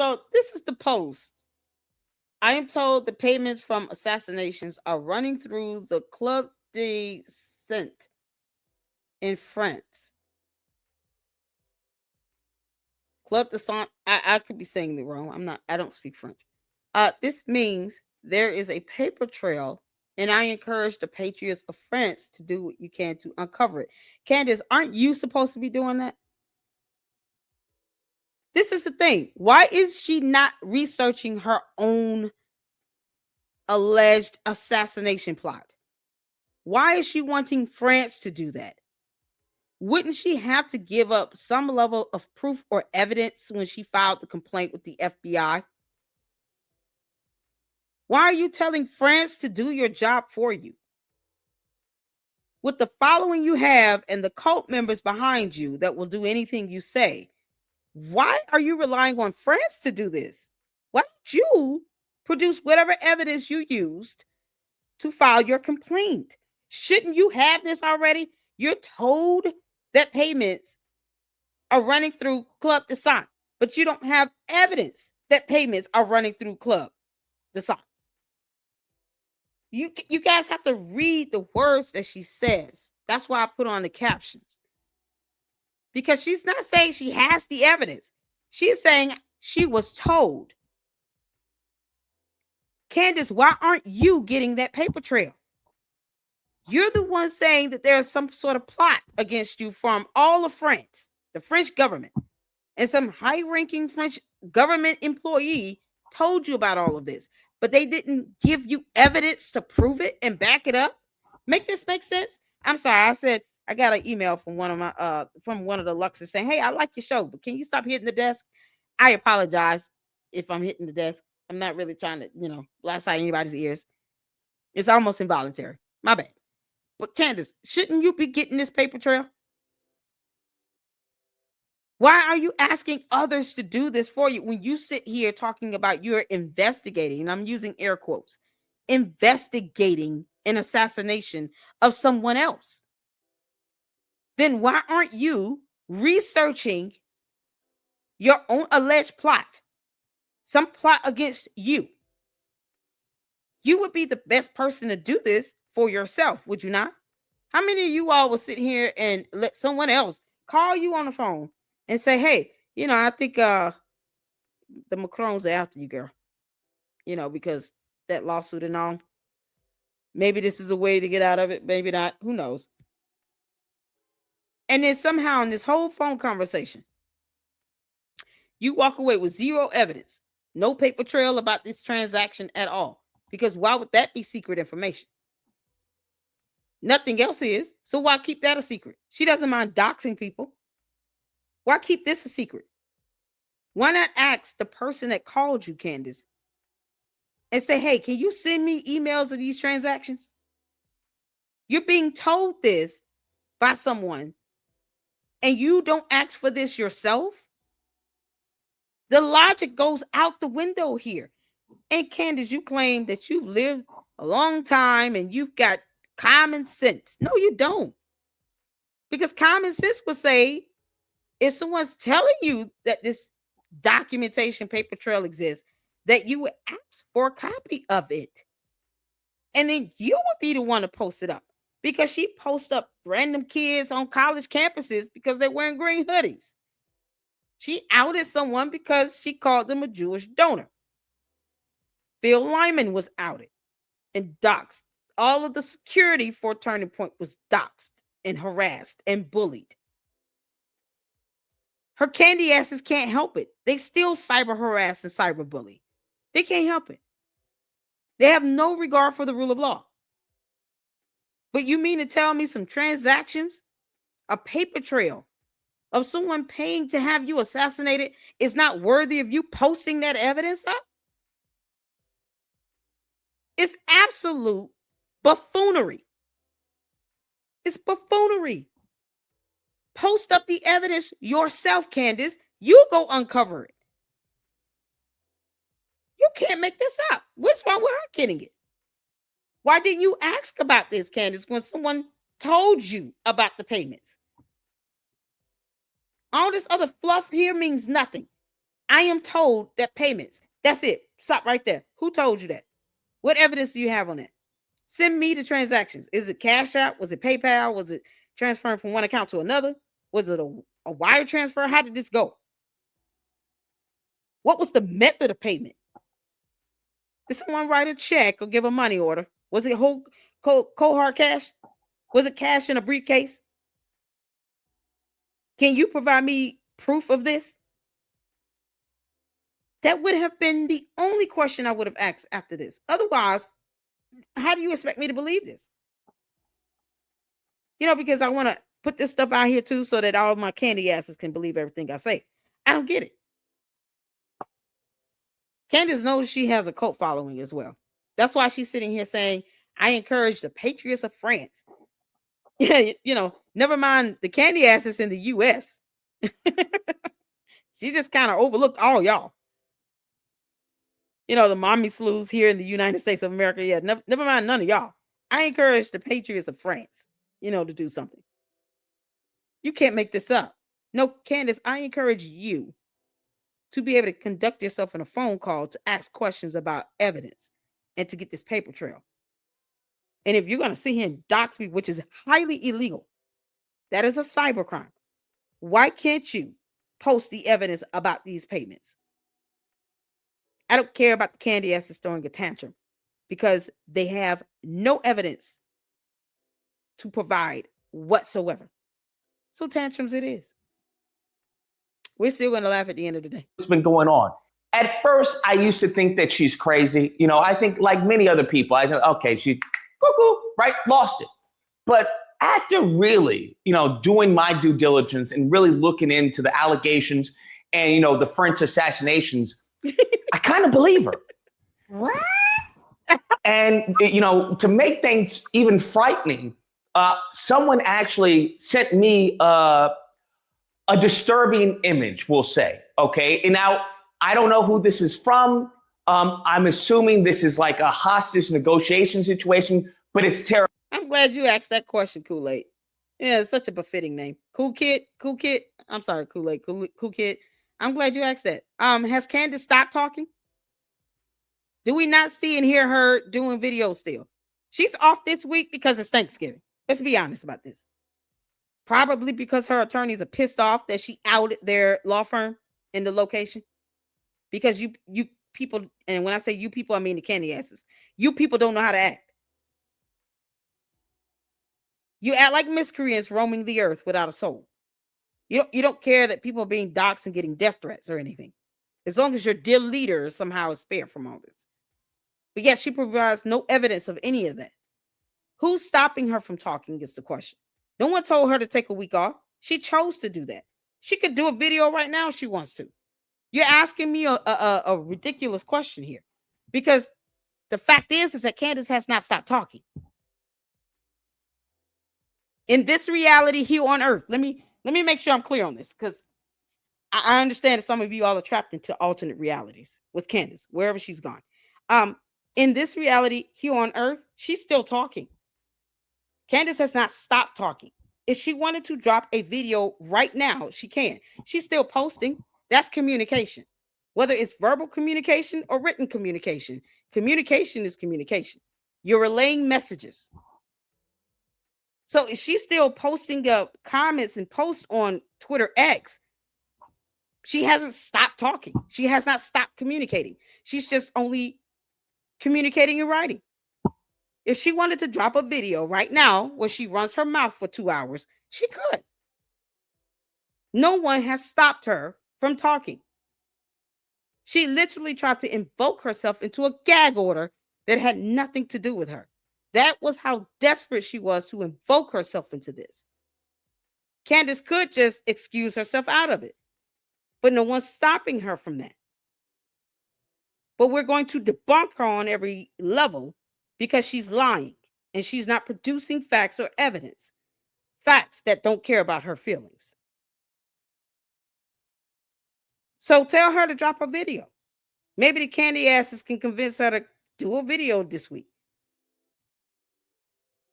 So this is the post. I am told the payments from assassinations are running through the Club de Saint in France. Club de Saint. I could be saying it wrong. I don't speak French. This means there is a paper trail, and I encourage the patriots of France to do what you can to uncover it. Candace, aren't you supposed to be doing that? This is the thing. Why is she not researching her own alleged assassination plot? Why is she wanting France to do that? Wouldn't she have to give up some level of proof or evidence when she filed the complaint with the FBI? Why are you telling France to do your job for you? With the following you have and the cult members behind you that will do anything you say, why are you relying on France to do this? Why don't you produce whatever evidence you used to file your complaint? Shouldn't you have this already? You're told that payments are running through Club de Sang, but you don't have evidence that payments are running through Club de Sang. You guys have to read the words that she says. That's why I put on the captions. Because she's not saying she has the evidence. She's saying she was told. Candace, why aren't you getting that paper trail? You're the one saying that there's some sort of plot against you from all of France, the French government, and some high-ranking French government employee told you about all of this, but they didn't give you evidence to prove it and back it up. Make this make sense? I'm sorry. I said I got an email from one of the Luxes saying, "Hey, I like your show, but can you stop hitting the desk?" I apologize if I'm hitting the desk. I'm not really trying to, blast out anybody's ears. It's almost involuntary. My bad. But Candace, shouldn't you be getting this paper trail? Why are you asking others to do this for you when you sit here talking about you're investigating, and I'm using air quotes, investigating an assassination of someone else? Then why aren't you researching your own alleged plot, some plot against you? You would be the best person to do this for yourself, would you not? How many of you all will sit here and let someone else call you on the phone and say, "Hey, I think the Macrons are after you, girl, because that lawsuit and all. Maybe this is a way to get out of it, maybe not, who knows?" And then somehow in this whole phone conversation, you walk away with zero evidence, no paper trail about this transaction at all. Because why would that be secret information? Nothing else is. So why keep that a secret? She doesn't mind doxing people. Why keep this a secret? Why not ask the person that called you, Candace, and say, "Hey, can you send me emails of these transactions?" You're being told this by someone and you don't ask for this yourself. The logic goes out the window here. And Candace, you claim that you've lived a long time and you've got common sense. No, you don't. Because common sense would say, if someone's telling you that this documentation paper trail exists, that you would ask for a copy of it. And then you would be the one to post it up. Because she posts up random kids on college campuses because they're wearing green hoodies. She outed someone because she called them a Jewish donor. Phil Lyman was outed and doxxed. All of the security for Turning Point was doxxed and harassed and bullied. Her candy asses can't help it. They still cyber harass and cyber bully. They can't help it. They have no regard for the rule of law. But you mean to tell me some transactions, a paper trail of someone paying to have you assassinated is not worthy of you posting that evidence up? It's absolute buffoonery. It's buffoonery. Post up the evidence yourself, Candace. You go uncover it. You can't make this up. What's wrong with her getting it? Why didn't you ask about this, Candace, when someone told you about the payments? All this other fluff here means nothing. I am told that payments. That's it. Stop right there. Who told you that? What evidence do you have on that? Send me the transactions. Is it Cash App? Was it PayPal? Was it transferring from one account to another? Was it a wire transfer? How did this go? What was the method of payment? Did someone write a check or give a money order? Was it whole cold hard cash? Was it cash in a briefcase? Can you provide me proof of this? That would have been the only question I would have asked after this. Otherwise, how do you expect me to believe this? Because I want to put this stuff out here too so that all my candy asses can believe everything I say. I don't get it. Candace knows she has a cult following as well. That's why she's sitting here saying, I encourage the patriots of France. Never mind the candy asses in the U.S. She just kind of overlooked all y'all. The mommy slews here in the United States of America. Yeah, never mind none of y'all. I encourage the patriots of France, to do something. You can't make this up. No, Candace, I encourage you to be able to conduct yourself in a phone call to ask questions about evidence and to get this paper trail. And if you're going to sit here and dox me, which is highly illegal, that is a cybercrime. Why can't you post the evidence about these payments? I don't care about the candy asses throwing a tantrum because they have no evidence to provide whatsoever. So tantrums it is. We're still going to laugh at the end of the day. What's been going on? At first, I used to think that she's crazy. I think like many other people, I think, okay, she's cuckoo, right? Lost it. But after really, doing my due diligence and really looking into the allegations and, the French assassinations, I kind of believe her. What? And, to make things even frightening, someone actually sent me a disturbing image, we'll say. Okay. And now I don't know who this is from. I'm assuming this is like a hostage negotiation situation, but it's terrible. I'm glad you asked that question, Kool-Aid. Yeah, it's such a befitting name. Cool Kid. I'm sorry, Kool-Aid. Cool Kid. I'm glad you asked that. Has Candace stopped talking? Do we not see and hear her doing videos still? She's off this week because it's Thanksgiving. Let's be honest about this. Probably because her attorneys are pissed off that she outed their law firm in the location. Because you people, and when I say you people, I mean the candy asses. You people don't know how to act. You act like miscreants roaming the earth without a soul. You don't care that people are being doxxed and getting death threats or anything. As long as your dear leader somehow is spared from all this. But yet she provides no evidence of any of that. Who's stopping her from talking is the question. No one told her to take a week off. She chose to do that. She could do a video right now if she wants to. You're asking me a ridiculous question here. Because the fact is that Candace has not stopped talking. In this reality here on earth, let me make sure I'm clear on this, because I understand that some of you all are trapped into alternate realities with Candace, wherever she's gone. In this reality here on earth, she's still talking. Candace has not stopped talking. If she wanted to drop a video right now, she can. She's still posting. That's communication. Whether it's verbal communication or written communication, communication is communication. You're relaying messages. So if she's still posting comments and posts on Twitter X, she hasn't stopped talking. She has not stopped communicating. She's just only communicating in writing. If she wanted to drop a video right now where she runs her mouth for 2 hours, she could. No one has stopped her from talking. She literally tried to invoke herself into a gag order that had nothing to do with her. That was how desperate she was to invoke herself into this. Candace could just excuse herself out of it, but no one's stopping her from that. But we're going to debunk her on every level because she's lying and she's not producing facts or evidence. Facts that don't care about her feelings. So tell her to drop a video. Maybe the candy asses can convince her to do a video this week.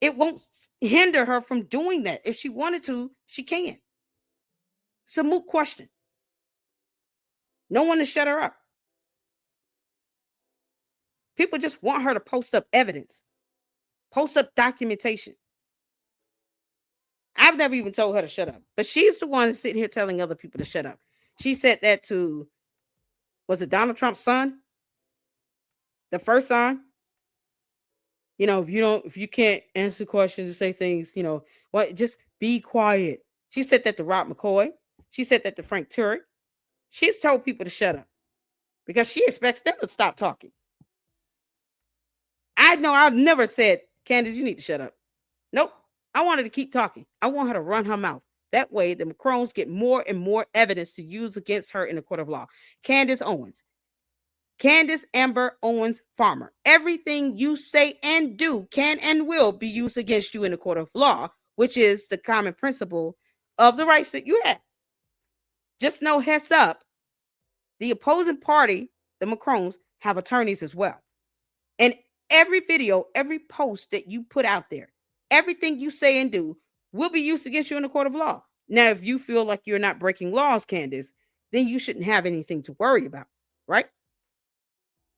It won't hinder her from doing that. If she wanted to, she can. It's a moot question. No one to shut her up. People just want her to post up evidence, post up documentation. I've never even told her to shut up, but she's the one sitting here telling other people to shut up. She said that to, was it Donald Trump's son? The first son? You know, if you can't answer questions and say things, you know, what, just be quiet. She said that to Rob McCoy. She said that to Frank Turek. She's told people to shut up because she expects them to stop talking. I know I've never said, Candace, you need to shut up. Nope. I want her to keep talking. I want her to run her mouth. That way, the Macrones get more and more evidence to use against her in the court of law. Candace Owens. Candace Amber Owens Farmer. Everything you say and do can and will be used against you in the court of law, which is the common principle of the rights that you have. Just know, heads up, the opposing party, the Macrones, have attorneys as well. And every video, every post that you put out there, everything you say and do will be used against you in the court of law. Now, if you feel like you're not breaking laws, Candace, then you shouldn't have anything to worry about, right?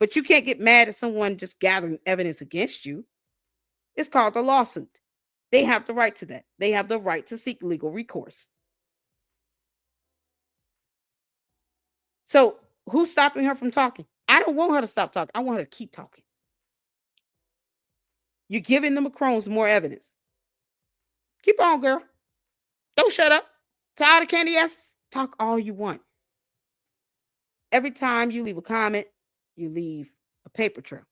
But you can't get mad at someone just gathering evidence against you. It's called a lawsuit. They have the right to that. They have the right to seek legal recourse. So who's stopping her from talking? I don't want her to stop talking. I want her to keep talking. You're giving the Macrones more evidence. Keep on, girl. Don't shut up. Tired of candy asses? Talk all you want. Every time you leave a comment, you leave a paper trail.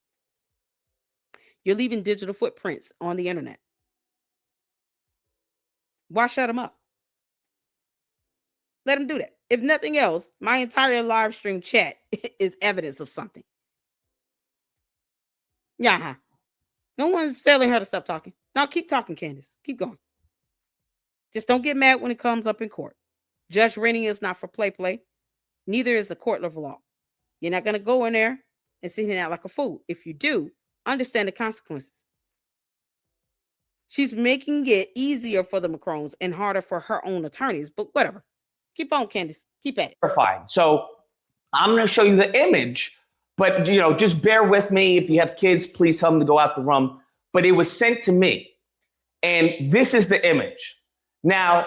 You're leaving digital footprints on the internet. Why shut them up? Let them do that. If nothing else, my entire live stream chat is evidence of something. Yeah. No one's telling her to stop talking. Now keep talking, Candace. Keep going. Just don't get mad when it comes up in court. Judge Rennie is not for play. Neither is the court of law. You're not going to go in there and sit here and act like a fool. If you do, understand the consequences. She's making it easier for the Macrones and harder for her own attorneys, but whatever. Keep on, Candace. Keep at it. So I'm going to show you the image, but just bear with me. If you have kids, please tell them to go out the room. But it was sent to me, and this is the image. Now,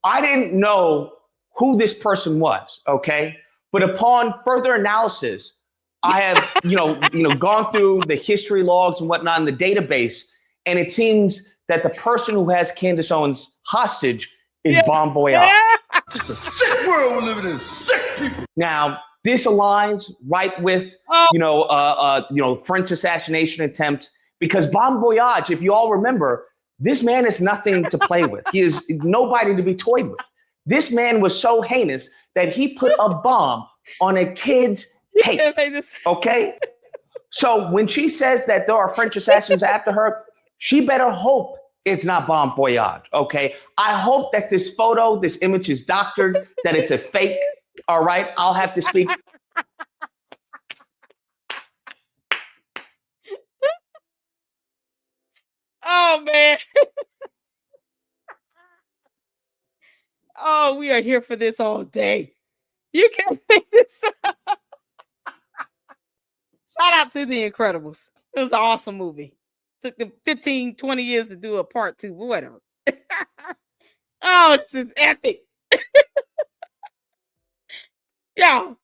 I didn't know who this person was, okay? But upon further analysis, I have, gone through the history logs and whatnot in the database, and it seems that the person who has Candace Owens hostage is Bon Voyage. Just a sick world we're living in. Sick people. Now, this aligns right with, French assassination attempts, because Bon Voyage, if you all remember, this man is nothing to play with. He is nobody to be toyed with. This man was so heinous that he put a bomb on a kid's cake. Okay? So when she says that there are French assassins after her, she better hope it's not Bon Voyage, okay? I hope that this photo, this image is doctored, that it's a fake, all right? I'll have to speak. Oh, man. Oh, we are here for this all day. You can't make this up. Shout out to The Incredibles. It was an awesome movie. Took them 15, 20 years to do a part 2, but whatever. Oh, this is epic. Y'all,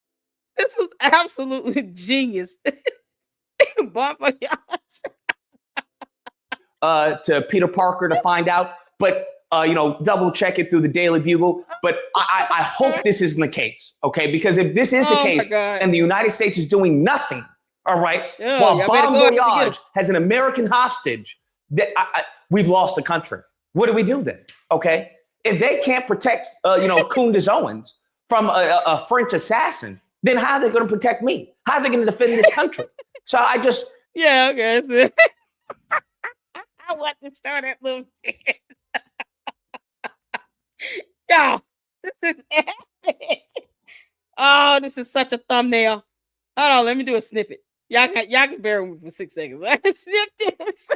this was absolutely genius. Bon Voyage. To Peter Parker to find out, but double check it through the Daily Bugle. But I hope this isn't the case, okay? Because if this is the case, and the United States is doing nothing, all right, while Bon Voyage has an American hostage, we've lost the country. What do we do then? Okay, if they can't protect, Candace Owens from a French assassin, then how are they going to protect me? How are they going to defend this country? So I just okay. I want to show that little kid. Y'all, this is epic. Oh, this is such a thumbnail. Hold on, let me do a snippet. Y'all can bear with me for 6 seconds. I snipped this.